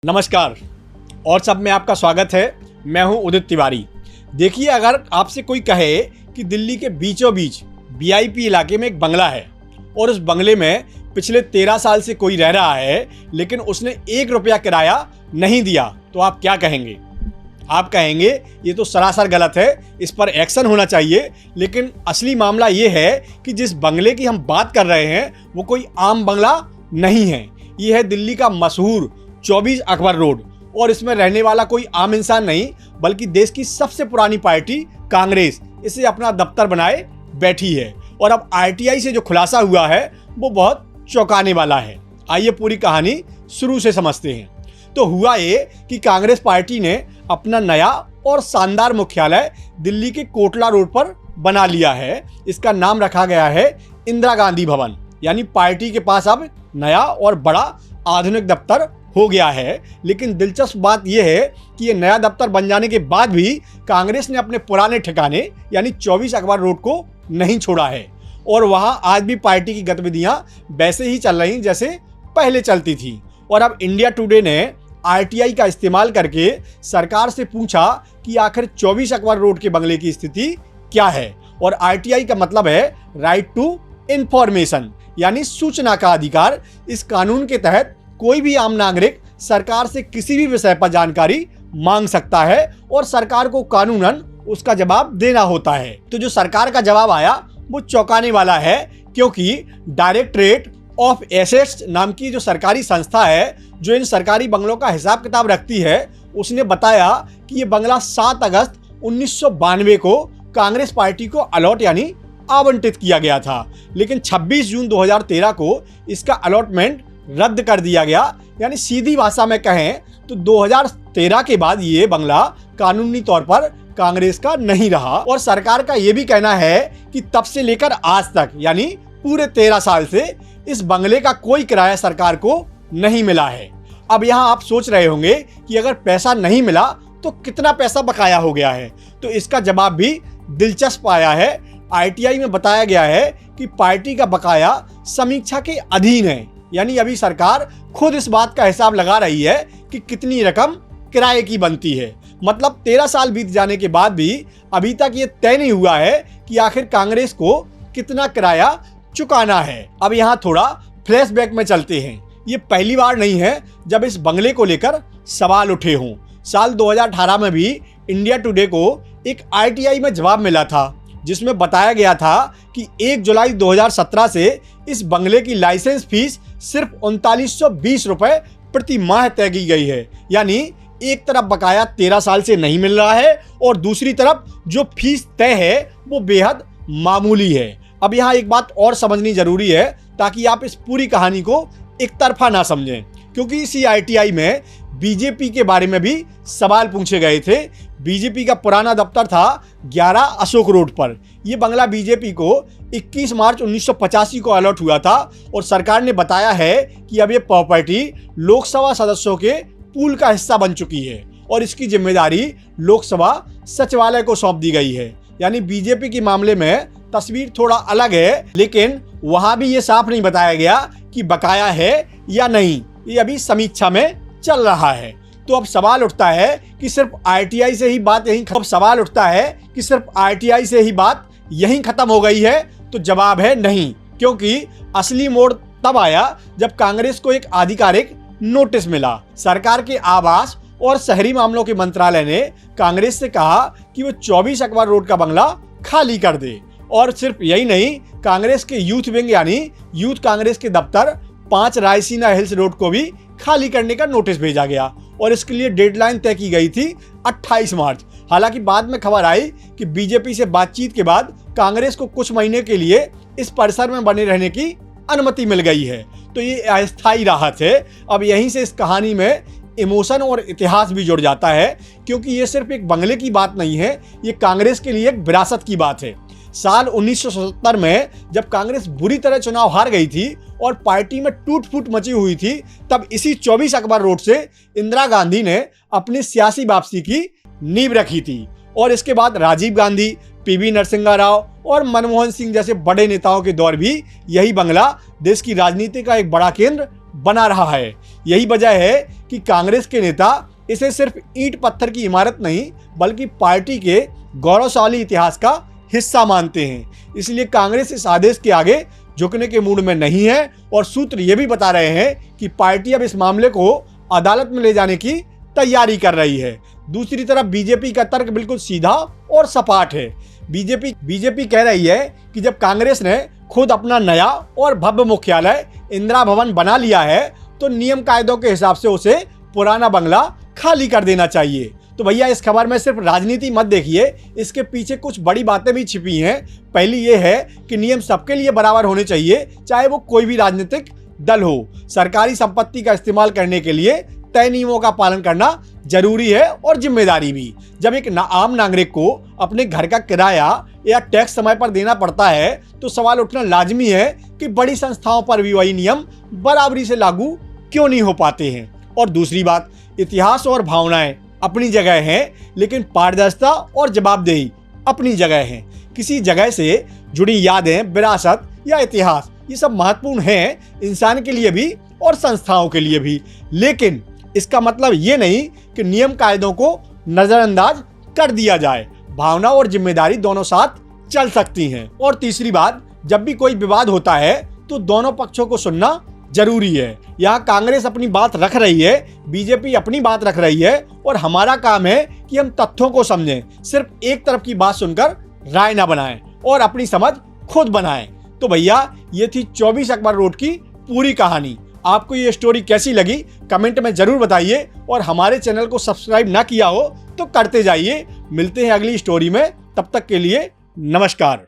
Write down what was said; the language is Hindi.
नमस्कार और सब में आपका स्वागत है। मैं हूं उदित तिवारी। देखिए, अगर आपसे कोई कहे कि दिल्ली के बीचों बीच वीआईपी इलाके में एक बंगला है और उस बंगले में पिछले 13 साल से कोई रह रहा है लेकिन उसने 1 रुपया किराया नहीं दिया, तो आप क्या कहेंगे? आप कहेंगे ये तो सरासर गलत है, इस पर एक्शन होना चाहिए। लेकिन असली मामला ये है कि जिस बंगले की हम बात कर रहे हैं वो कोई आम बंगला नहीं है। ये है दिल्ली का मशहूर 24 अकबर रोड और इसमें रहने वाला कोई आम इंसान नहीं बल्कि देश की सबसे पुरानी पार्टी कांग्रेस इसे अपना दफ्तर बनाए बैठी है। और अब आरटीआई से जो खुलासा हुआ है वो बहुत चौंकाने वाला है। आइए पूरी कहानी शुरू से समझते हैं। तो हुआ ये कि कांग्रेस पार्टी ने अपना नया और शानदार मुख्यालय दिल्ली के कोटला रोड पर बना लिया है। इसका नाम रखा गया है इंदिरा गांधी भवन। यानी पार्टी के पास अब नया और बड़ा आधुनिक दफ्तर हो गया है। लेकिन दिलचस्प बात यह है कि ये नया दफ्तर बन जाने के बाद भी कांग्रेस ने अपने पुराने ठिकाने यानी 24 अकबर रोड को नहीं छोड़ा है और वहां आज भी पार्टी की गतिविधियां वैसे ही चल रही जैसे पहले चलती थी। और अब इंडिया टुडे ने आरटीआई का इस्तेमाल करके सरकार से पूछा कि आखिर 24 अकबर रोड के बंगले की स्थिति क्या है। और आरटीआई का मतलब है राइट टू इंफॉर्मेशन यानी सूचना का अधिकार। इस कानून के तहत कोई भी आम नागरिक सरकार से किसी भी विषय पर जानकारी मांग सकता है और सरकार को कानूनन उसका जवाब देना होता है। तो जो सरकार का जवाब आया वो चौंकाने वाला है, क्योंकि डायरेक्टरेट ऑफ एसेट्स नाम की जो सरकारी संस्था है जो इन सरकारी बंगलों का हिसाब किताब रखती है, उसने बताया कि ये बंगला 7 अगस्त 1992 को कांग्रेस पार्टी को अलॉट यानी आवंटित किया गया था। लेकिन 26 जून 2013 को इसका अलॉटमेंट रद्द कर दिया गया। यानी सीधी भाषा में कहें तो 2013 के बाद ये बंगला कानूनी तौर पर कांग्रेस का नहीं रहा। और सरकार का ये भी कहना है कि तब से लेकर आज तक यानी पूरे 13 साल से इस बंगले का कोई किराया सरकार को नहीं मिला है। अब यहाँ आप सोच रहे होंगे कि अगर पैसा नहीं मिला तो कितना पैसा बकाया हो गया है, तो इसका जवाब भी दिलचस्प आया है। आरटीआई में बताया गया है कि पार्टी का बकाया समीक्षा के अधीन है। यानी अभी सरकार खुद इस बात का हिसाब लगा रही है कि कितनी रकम किराए की बनती है। मतलब 13 साल बीत जाने के बाद भी अभी तक ये तय नहीं हुआ है कि आखिर कांग्रेस को कितना किराया चुकाना है। अब यहाँ थोड़ा फ्लैशबैक में चलते हैं। ये पहली बार नहीं है जब इस बंगले को लेकर सवाल उठे हों। साल 2018 में भी इंडिया टुडे को एक आरटीआई में जवाब मिला था जिसमें बताया गया था कि 1 जुलाई 2017 से इस बंगले की लाइसेंस फीस सिर्फ 3920 रुपए प्रति माह तय की गई है। यानी एक तरफ बकाया 13 साल से नहीं मिल रहा है और दूसरी तरफ जो फीस तय है वो बेहद मामूली है। अब यहाँ एक बात और समझनी जरूरी है ताकि आप इस पूरी कहानी को एक तरफा ना समझें, क्योंकि इसी आरटीआई में बीजेपी के बारे में भी सवाल पूछे गए थे। बीजेपी का पुराना दफ्तर था 11 अशोक रोड पर। यह बंगला बीजेपी को 21 मार्च 1985 को अलॉट हुआ था और सरकार ने बताया है कि अब ये प्रॉपर्टी लोकसभा सदस्यों के पूल का हिस्सा बन चुकी है और इसकी जिम्मेदारी लोकसभा सचिवालय को सौंप दी गई है। यानी बीजेपी के मामले में तस्वीर थोड़ा अलग है, लेकिन वहां भी ये साफ नहीं बताया गया कि बकाया है या नहीं। ये अभी समीक्षा में चल रहा है। तो अब सवाल उठता है कि सिर्फ आरटीआई से ही बात यहीं खत्म हो गई है, तो जवाब है नहीं। क्योंकि असली मोड़ तब आया जब कांग्रेस को एक आधिकारिक नोटिस मिला। सरकार के आवास और शहरी मामलों के मंत्रालय ने कांग्रेस से कहा कि वो 24 अकबर रोड का बंगला खाली कर दे। और सिर्फ यही नहीं, कांग्रेस के यूथ विंग यानी यूथ कांग्रेस के दफ्तर 5 रायसीना हिल्स रोड को भी खाली करने का नोटिस भेजा गया और इसके लिए डेडलाइन तय की गई थी 28 मार्च। हालांकि बाद में खबर आई कि बीजेपी से बातचीत के बाद कांग्रेस को कुछ महीने के लिए इस परिसर में बने रहने की अनुमति मिल गई है। तो ये अस्थायी राहत है। अब यहीं से इस कहानी में इमोशन और इतिहास भी जुड़ जाता है, क्योंकि ये सिर्फ एक बंगले की बात नहीं है, ये कांग्रेस के लिए एक विरासत की बात है। साल 1977 में जब कांग्रेस बुरी तरह चुनाव हार गई थी और पार्टी में टूट फूट मची हुई थी, तब इसी 24 अकबर रोड से इंदिरा गांधी ने अपनी सियासी वापसी की नींव रखी थी। और इसके बाद राजीव गांधी, पीवी नरसिम्हा राव और मनमोहन सिंह जैसे बड़े नेताओं के दौर भी यही बंगला देश की राजनीति का एक बड़ा केंद्र बना रहा है। यही वजह है कि कांग्रेस के नेता इसे सिर्फ ईंट पत्थर की इमारत नहीं बल्कि पार्टी के गौरवशाली इतिहास का हिस्सा मानते हैं। इसलिए कांग्रेस इस आदेश के आगे झुकने के मूड में नहीं है और सूत्र ये भी बता रहे हैं कि पार्टी अब इस मामले को अदालत में ले जाने की तैयारी कर रही है। दूसरी तरफ बीजेपी का तर्क बिल्कुल सीधा और सपाट है। बीजेपी कह रही है कि जब कांग्रेस ने खुद अपना नया और भव्य मुख्यालय इंदिरा भवन बना लिया है तो नियम कायदों के हिसाब से उसे पुराना बंगला खाली कर देना चाहिए। तो भैया इस खबर में सिर्फ राजनीति मत देखिए, इसके पीछे कुछ बड़ी बातें भी छिपी हैं। पहली ये है कि नियम सबके लिए बराबर होने चाहिए, चाहे वो कोई भी राजनीतिक दल हो। सरकारी संपत्ति का इस्तेमाल करने के लिए तय नियमों का पालन करना जरूरी है और जिम्मेदारी भी। जब एक आम नागरिक को अपने घर का किराया या टैक्स समय पर देना पड़ता है तो सवाल उठना लाजमी है कि बड़ी संस्थाओं पर भी वही नियम बराबरी से लागू क्यों नहीं हो पाते हैं। और दूसरी बात, इतिहास और भावनाएं अपनी जगह हैं, लेकिन पारदर्शिता और जवाबदेही अपनी जगह है। किसी जगह से जुड़ी यादें, विरासत या इतिहास ये सब महत्वपूर्ण हैं, इंसान के लिए भी और संस्थाओं के लिए भी। लेकिन इसका मतलब ये नहीं कि नियम कायदों को नजरअंदाज कर दिया जाए। भावना और जिम्मेदारी दोनों साथ चल सकती हैं। और तीसरी बात, जब भी कोई विवाद होता है तो दोनों पक्षों को सुनना जरूरी है। यहाँ कांग्रेस अपनी बात रख रही है, बीजेपी अपनी बात रख रही है और हमारा काम है कि हम तथ्यों को समझें, सिर्फ एक तरफ की बात सुनकर राय ना बनाएं और अपनी समझ खुद बनाएं। तो भैया ये थी 24 अकबर रोड की पूरी कहानी। आपको ये स्टोरी कैसी लगी कमेंट में जरूर बताइए और हमारे चैनल को सब्सक्राइब ना किया हो तो करते जाइए। मिलते हैं अगली स्टोरी में, तब तक के लिए नमस्कार।